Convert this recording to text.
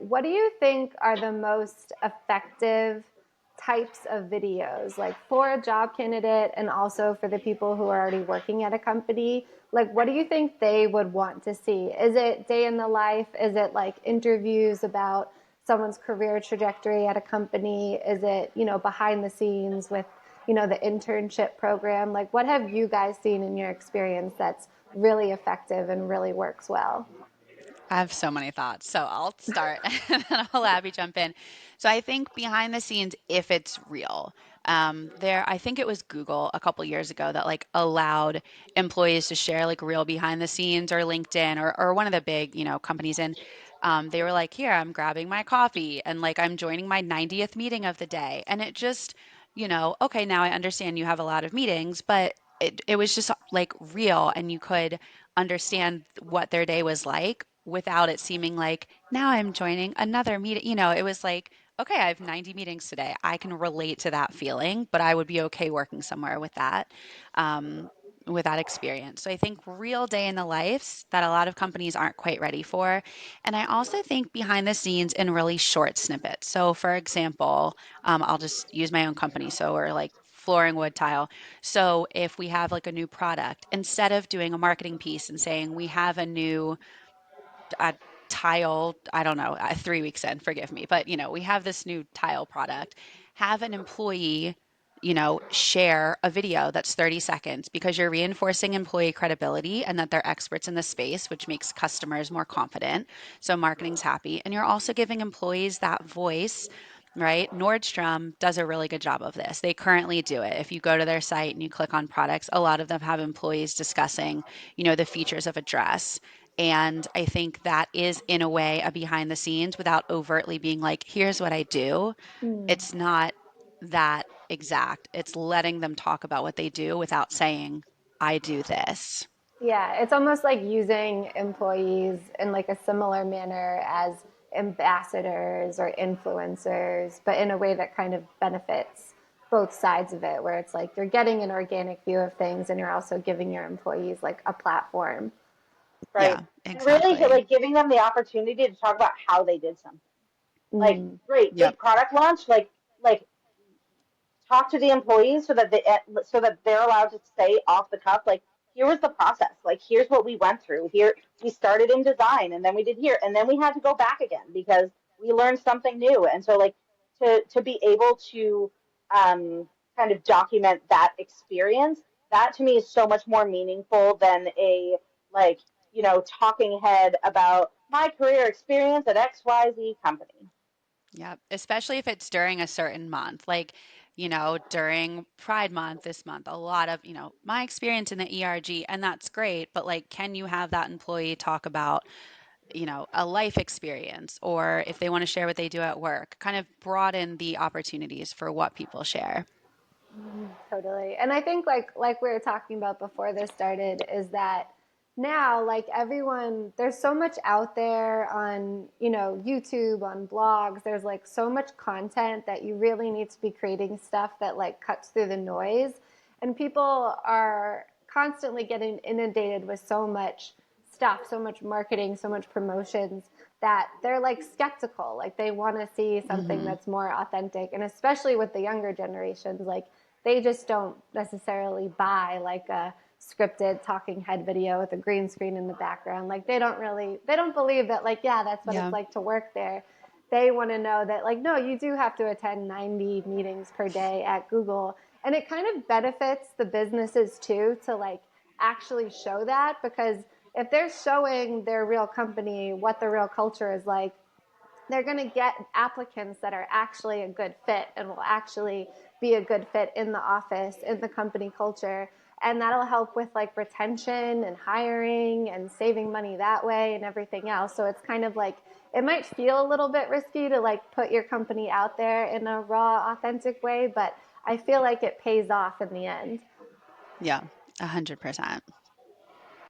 what do you think are the most effective types of videos, like for a job candidate and also for the people who are already working at a company? Like, what do you think they would want to see? Is it day in the life? Is it like interviews about someone's career trajectory at a company? Is it, behind the scenes with, the internship program? Like, what have you guys seen in your experience that's really effective and really works well? I have so many thoughts. So I'll start and then I'll have Abby jump in. So I think behind the scenes, if it's real, I think it was Google a couple years ago that like allowed employees to share like real behind the scenes, or LinkedIn, or one of the big, companies. And they were like, here, I'm grabbing my coffee and like I'm joining my 90th meeting of the day. And it just, okay, now I understand you have a lot of meetings, but it was just like real, and you could understand what their day was like without it seeming like now I'm joining another meeting. It was like, okay, I have 90 meetings today. I can relate to that feeling, but I would be okay working somewhere um, with that experience. So I think real day in the lives that a lot of companies aren't quite ready for. And I also think behind the scenes in really short snippets. So for example, I'll just use my own company. So we're like flooring wood tile. So if we have like a new product, instead of doing a marketing piece and saying we have a new a tile, I don't know, 3 weeks in, forgive me, but we have this new tile product, have an employee, share a video that's 30 seconds, because you're reinforcing employee credibility and that they're experts in the space, which makes customers more confident. So marketing's happy. And you're also giving employees that voice. Right? Nordstrom does a really good job of this. They currently do it. If you go to their site and you click on products, a lot of them have employees discussing, the features of a dress. And I think that is, in a way, a behind the scenes without overtly being like, here's what I do. Mm. It's not that exact. It's letting them talk about what they do without saying, I do this. Yeah, it's almost like using employees in like a similar manner as ambassadors or influencers, but in a way that kind of benefits both sides of it, where it's like you're getting an organic view of things and you're also giving your employees like a platform. Right. Yeah, And really exactly. like giving them the opportunity to talk about how they did something. Like, Mm. great, Yep. big product launch, like talk to the employees so that they're allowed to say off the cuff, like, here was the process, like here's what we went through. Here we started in design, and then we did here, and then we had to go back again because we learned something new. And so like to be able to um kind of document that experience, that to me is so much more meaningful than a like talking head about my career experience at XYZ company. Yep. Especially if it's during a certain month. Like, during Pride Month this month, a lot of, my experience in the ERG, and that's great, but like, can you have that employee talk about, a life experience, or if they want to share what they do at work, kind of broaden the opportunities for what people share. Totally. And I think like we were talking about before this started is that now like everyone there's so much out there on, YouTube, on blogs. There's like so much content that you really need to be creating stuff that like cuts through the noise. And people are constantly getting inundated with so much stuff, so much marketing, so much promotions that they're like skeptical. Like they want to see something Hmm. that's more authentic. And especially with the younger generations, like they just don't necessarily buy like a scripted talking head video with a green screen in the background. Like they don't believe that like, yeah, that's what it's Yeah. like to work there. They want to know that like, no, you do have to attend 90 meetings per day at Google. And it kind of benefits the businesses too to like actually show that, because if they're showing their real company what the real culture is like, they're going to get applicants that are actually a good fit and will actually be a good fit in the office, in the company culture. And that'll help with like retention and hiring and saving money that way and everything else. So it's kind of like, it might feel a little bit risky to like put your company out there in a raw, authentic way, but I feel like it pays off in the end. Yeah. 100%.